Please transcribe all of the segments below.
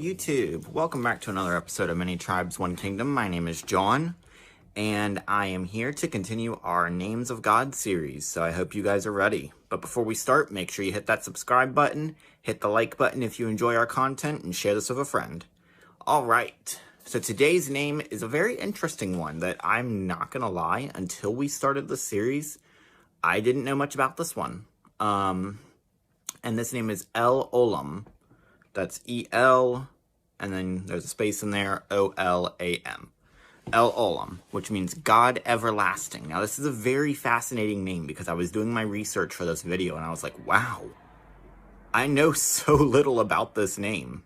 YouTube? Welcome back to another episode of Many Tribes, One Kingdom. My name is John, and I am here to continue our Names of God series, so I hope you guys are ready. But before we start, make sure you hit that subscribe button, hit the like button if you enjoy our content, and share this with a friend. Alright, so today's name is a very interesting one that I'm not gonna lie, until we started the series, I didn't know much about this one. And this name is Olam. That's E-L, and then there's a space in there, O-L-A-M. Olam, which means God Everlasting. Now, this is a very fascinating name because I was doing my research for this video, and I was like, wow, I know so little about this name.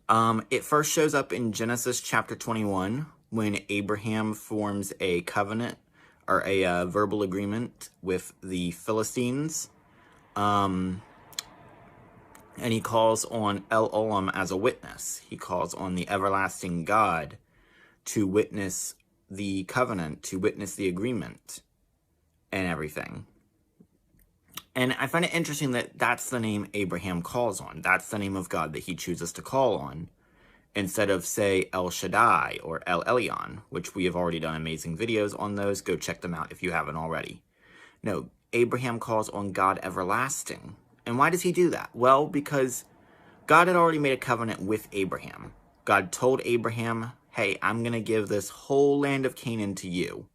It first shows up in Genesis chapter 21, when Abraham forms a covenant, or a verbal agreement with the Philistines. And he calls on Olam as a witness. He calls on the everlasting God to witness the covenant, to witness the agreement, and everything. And I find it interesting that that's the name Abraham calls on. That's the name of God that he chooses to call on, instead of, say, El Shaddai or El Elyon, which we have already done amazing videos on those. Go check them out if you haven't already. No, Abraham calls on God Everlasting. And why does he do that? Well, because God had already made a covenant with Abraham. God told Abraham, hey, I'm going to give this whole land of Canaan to you.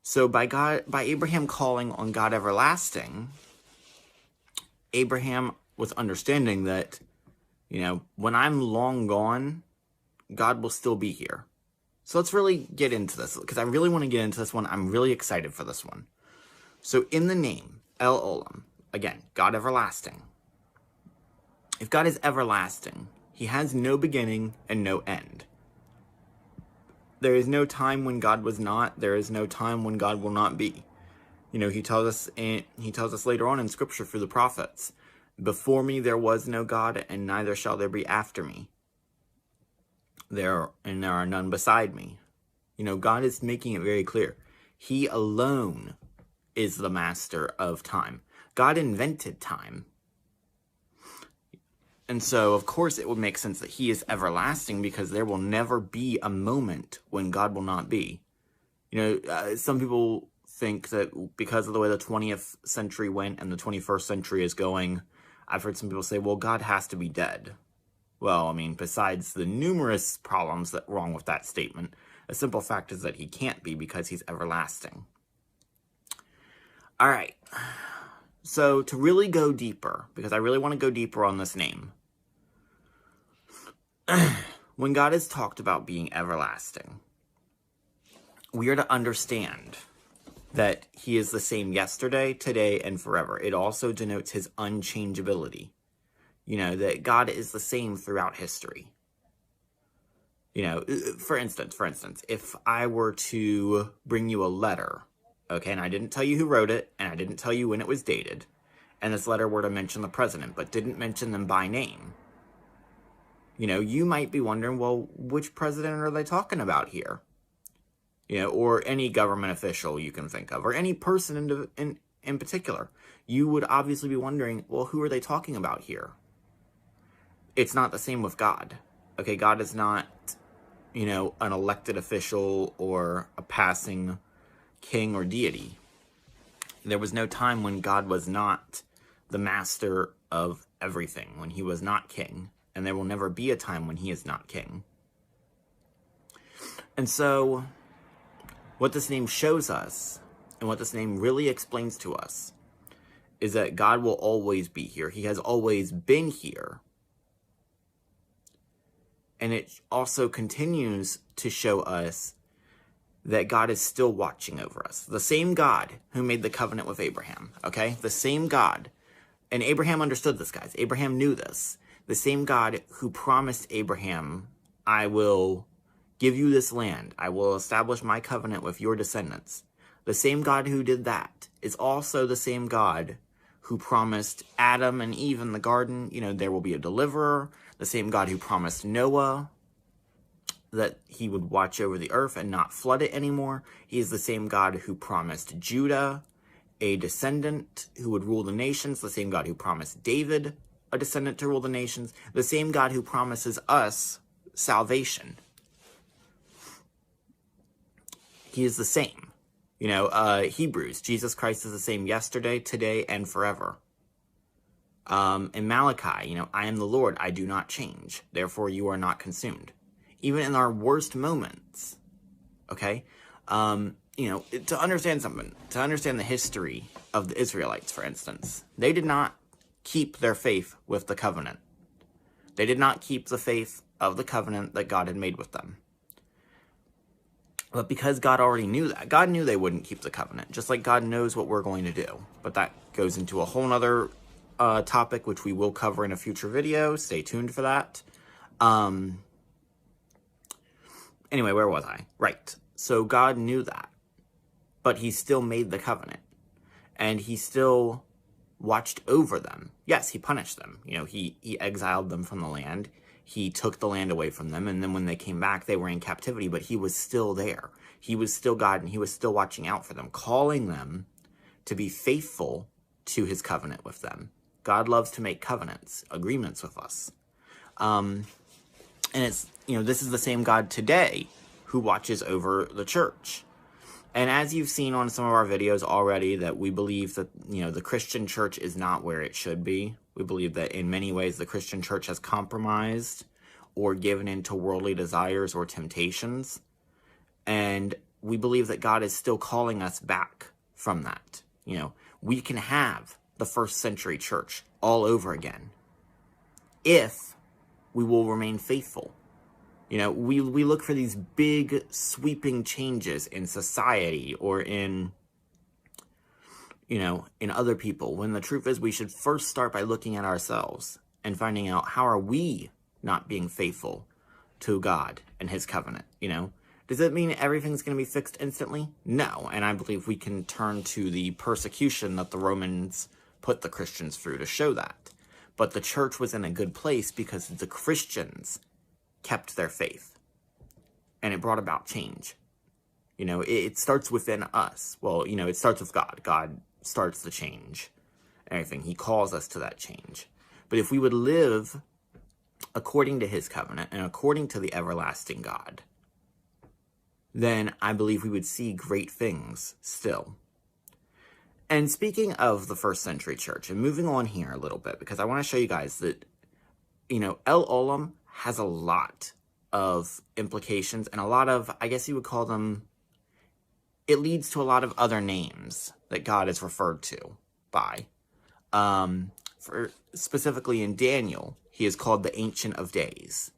So by Abraham calling on God Everlasting, Abraham was understanding that, you know, when I'm long gone, God will still be here. So let's really get into this, because I really want to get into this one. I'm really excited for this one. So in the name, Olam, again, God Everlasting. If God is everlasting, he has no beginning and no end. There is no time when God was not. There is no time when God will not be. You know, he tells us later on in Scripture through the prophets, before me there was no God, and neither shall there be after me. There are none beside me. You know, God is making it very clear. He alone is the master of time. God invented time. And so, of course, it would make sense that he is everlasting, because there will never be a moment when God will not be. You know, some people think that because of the way the 20th century went and the 21st century is going, I've heard some people say, well, God has to be dead. Well, I mean, besides the numerous problems that are wrong with that statement, a simple fact is that he can't be, because he's everlasting. All right. So, to really go deeper, because I really want to go deeper on this name, when God has talked about being everlasting, we are to understand that he is the same yesterday, today, and forever. It also denotes his unchangeability. You know, that God is the same throughout history. You know, for instance, if I were to bring you a letter, okay, and I didn't tell you who wrote it, and I didn't tell you when it was dated, and this letter were to mention the president, but didn't mention them by name, you know, you might be wondering, well, which president are they talking about here? You know, or any government official you can think of, or any person in particular. You would obviously be wondering, well, who are they talking about here? It's not the same with God. Okay, God is not, you know, an elected official or a passing king or deity. There was no time when God was not the master of everything, when he was not king, and there will never be a time when he is not king. And so, what this name shows us, and what this name really explains to us, is that God will always be here. He has always been here. And it also continues to show us that God is still watching over us. The same God who made the covenant with Abraham, okay? The same God. And Abraham understood this, guys. Abraham knew this. The same God who promised Abraham, I will give you this land. I will establish my covenant with your descendants. The same God who did that is also the same God who promised Adam and Eve in the garden, you know, there will be a deliverer. The same God who promised Noah that he would watch over the earth and not flood it anymore. He is the same God who promised Judah a descendant who would rule the nations, the same God who promised David a descendant to rule the nations, the same God who promises us salvation. He is the same. Hebrews, Jesus Christ is the same yesterday, today, and forever. In Malachi, I am the Lord, I do not change. Therefore, you are not consumed. Even in our worst moments, okay? To understand something, to understand the history of the Israelites, for instance, they did not keep their faith with the covenant. They did not keep the faith of the covenant that God had made with them. But because God already knew that, God knew they wouldn't keep the covenant, just like God knows what we're going to do. But that goes into a whole nother topic, which we will cover in a future video. Stay tuned for that. Anyway, where was I? Right. So God knew that, but he still made the covenant, and he still watched over them. Yes, he punished them. He exiled them from the land. He took the land away from them, and then when they came back, they were in captivity, but he was still there. He was still God, and he was still watching out for them, calling them to be faithful to his covenant with them. God loves to make covenants, agreements with us. And it's, this is the same God today who watches over the church. And as you've seen on some of our videos already, that we believe that, the Christian church is not where it should be. We believe that in many ways the Christian church has compromised or given into worldly desires or temptations. And we believe that God is still calling us back from that. We can have the first century church all over again if we will remain faithful. We look for these big sweeping changes in society or in other people, when the truth is we should first start by looking at ourselves and finding out, how are we not being faithful to God and his covenant? Does it mean everything's going to be fixed instantly? No. And I believe we can turn to the persecution that the Romans put the Christians through to show that. But the church was in a good place because the Christians kept their faith, and it brought about change. It starts within us. Well, it starts with God. God starts the change. Everything. He calls us to that change. But if we would live according to his covenant and according to the everlasting God, then I believe we would see great things still. And speaking of the first century church, and moving on here a little bit, because I want to show you guys that, El Olam has a lot of implications and a lot of, I guess you would call them, it leads to a lot of other names that God is referred to by. Specifically in Daniel, he is called the Ancient of Days.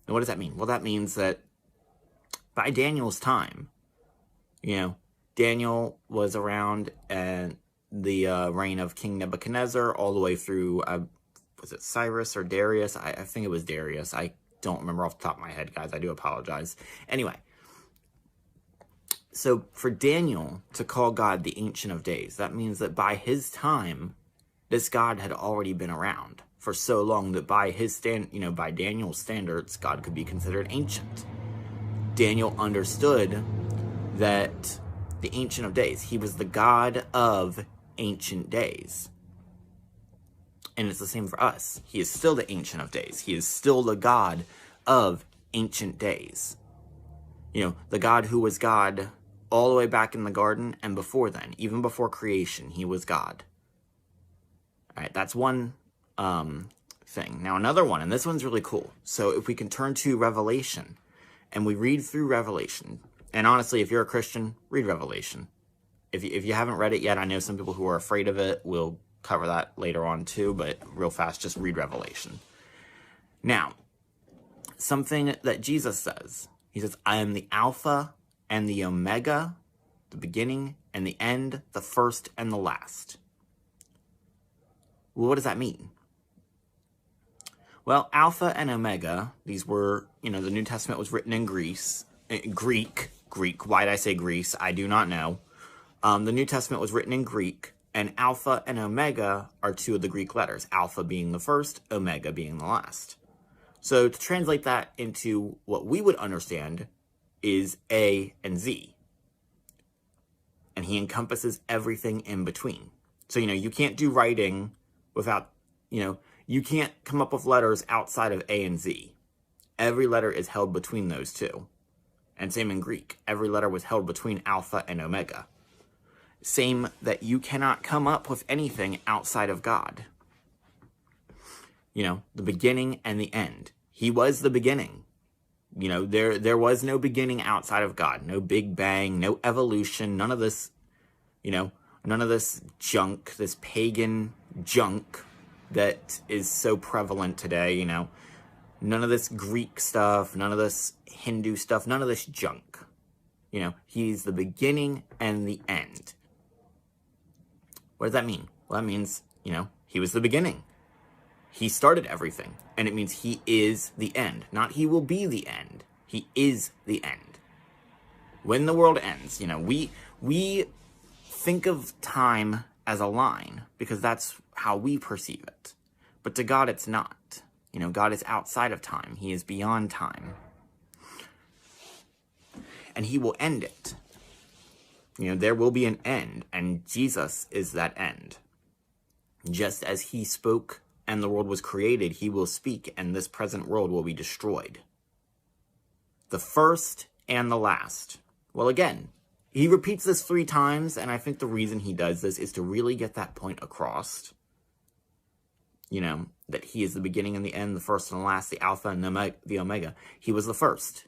And what does that mean? Well, that means that by Daniel's time, Daniel was around in the reign of King Nebuchadnezzar all the way through, was it Cyrus or Darius? I think it was Darius. I don't remember off the top of my head, guys. I do apologize. Anyway, so for Daniel to call God the Ancient of Days, that means that by his time, this God had already been around for so long that by his by Daniel's standards, God could be considered ancient. Daniel understood that the Ancient of Days, he was the God of ancient days. And it's the same for us. He is still the Ancient of Days. He is still the God of ancient days. The God who was God all the way back in the garden and before then. Even before creation, he was God. All right, that's one thing. Now another one, and this one's really cool. So if we can turn to Revelation, and we read through Revelation, and honestly, if you're a Christian, read Revelation. If you haven't read it yet, I know some people who are afraid of it. We'll cover that later on too, but real fast, just read Revelation. Now, something that Jesus says, he says, I am the Alpha and the Omega, the beginning and the end, the first and the last. Well, what does that mean? Well, Alpha and Omega, these were, the New Testament was written in Greek. Why did I say Greece? I do not know. The New Testament was written in Greek, and Alpha and Omega are two of the Greek letters, Alpha being the first, Omega being the last. So to translate that into what we would understand is A and Z. And he encompasses everything in between. So, you can't do writing without, you You can't come up with letters outside of A and Z. Every letter is held between those two. And same in Greek. Every letter was held between alpha and omega. Same that you cannot come up with anything outside of God. You know, the beginning and the end. He was the beginning. You know, there was no beginning outside of God. No Big Bang, no evolution, none of this, you know, none of this junk, this pagan junk that is so prevalent today, you know. None of this Greek stuff, none of this Hindu stuff, none of this junk. You know, he's the beginning and the end. What does that mean? Well, that means, you know, he was the beginning. He started everything, and it means he is the end. Not he will be the end. He is the end. When the world ends, you know, we think of time as a line because that's how we perceive it. But to God, it's not. You know, God is outside of time. He is beyond time. And he will end it. You know, there will be an end, and Jesus is that end. Just as he spoke and the world was created, he will speak, and this present world will be destroyed. The first and the last. Well, again, he repeats this 3 times, and I think the reason he does this is to really get that point across. You know, that he is the beginning and the end, the first and the last, the alpha and the omega. He was the first.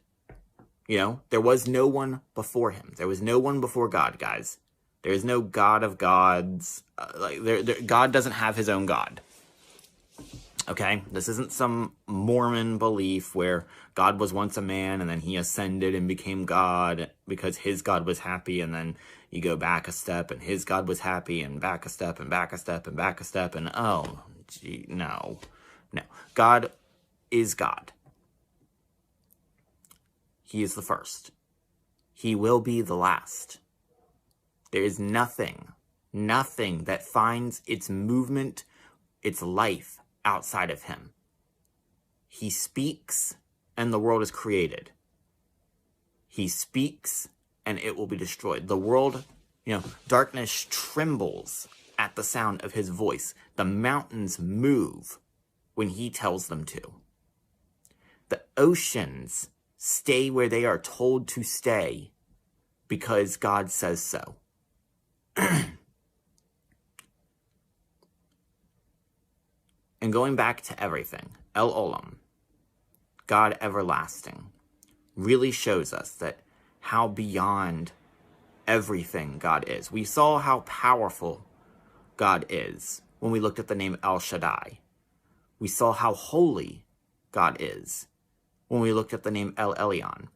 You know, there was no one before him. There was no one before God, guys. There is no God of gods. God doesn't have his own God. Okay? This isn't some Mormon belief where God was once a man and then he ascended and became God because his God was happy, and then you go back a step and his God was happy, and back a step and back a step and back a step, and oh, gee, no. God is God. He is the first. He will be the last. There is nothing that finds its movement, its life outside of him. He speaks and the world is created. He speaks and it will be destroyed. The world, you know, darkness trembles at the sound of his voice. The mountains move when he tells them to. The oceans stay where they are told to stay because God says so. And going back to everything, El Olam, God everlasting, really shows us that how beyond everything God is. We saw how powerful God is when we looked at the name El Shaddai. We saw how holy God is when we looked at the name El Elyon.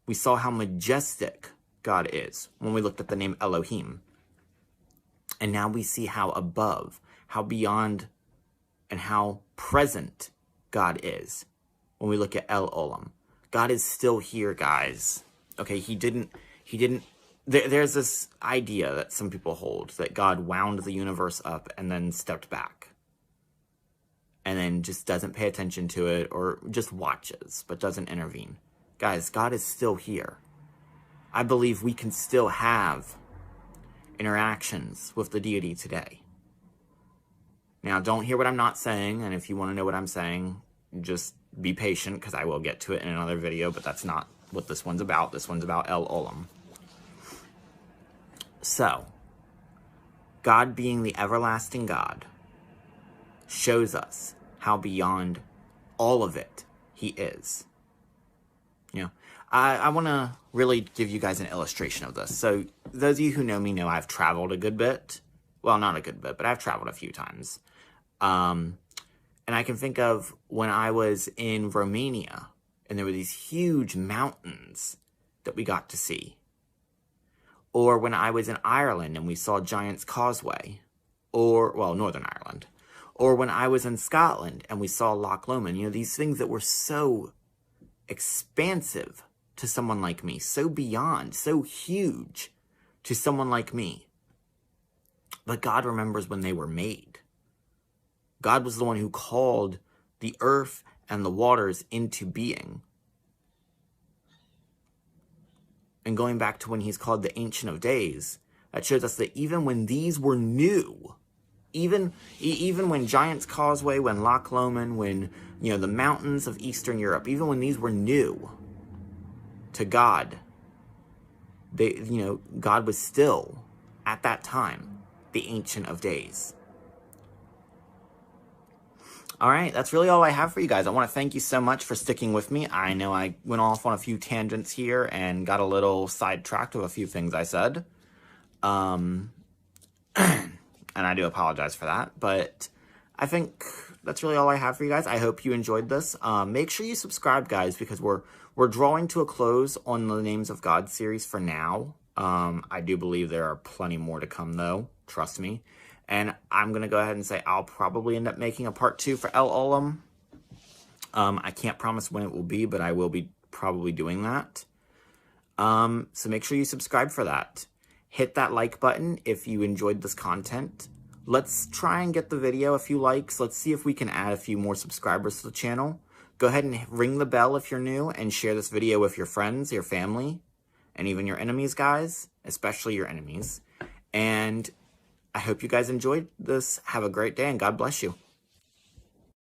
We saw how majestic God is when we looked at the name Elohim. And now we see how above, how beyond, and how present God is when we look at El Olam. God is still here, guys. Okay, he didn't, there's this idea that some people hold that God wound the universe up and then stepped back. And then just doesn't pay attention to it, or just watches, but doesn't intervene. Guys, God is still here. I believe we can still have interactions with the deity today. Now, don't hear what I'm not saying, and if you want to know what I'm saying, just be patient, because I will get to it in another video, but that's not what this one's about. This one's about El Olam. So, God being the everlasting God shows us how beyond all of it he is. You know, I want to really give you guys an illustration of this. So those of you who know me know I've traveled a good bit. Well, not a good bit, but I've traveled a few times. And I can think of when I was in Romania and there were these huge mountains that we got to see. Or when I was in Ireland and we saw Giant's Causeway. Or, well, Northern Ireland. Or when I was in Scotland and we saw Loch Lomond. You know, these things that were so expansive to someone like me. So beyond, so huge to someone like me. But God remembers when they were made. God was the one who called the earth and the waters into being. And going back to when he's called the Ancient of Days, that shows us that even when these were new, Even when Giant's Causeway, when Loch Lomond, when, the mountains of Eastern Europe, even when these were new to God, God was still, at that time, the Ancient of Days. All right, that's really all I have for you guys. I want to thank you so much for sticking with me. I know I went off on a few tangents here and got a little sidetracked with a few things I said. And I do apologize for that, but I think that's really all I have for you guys. I hope you enjoyed this. Make sure you subscribe, guys, because we're drawing to a close on the Names of God series for now. I do believe there are plenty more to come, though. Trust me. And I'm going to go ahead and say I'll probably end up making a part 2 for El Olam. I can't promise when it will be, but I will be probably doing that. So make sure you subscribe for that. Hit that like button if you enjoyed this content. Let's try and get the video a few likes. Let's see if we can add a few more subscribers to the channel. Go ahead and ring the bell if you're new and share this video with your friends, your family, and even your enemies, guys, especially your enemies. And I hope you guys enjoyed this. Have a great day and God bless you.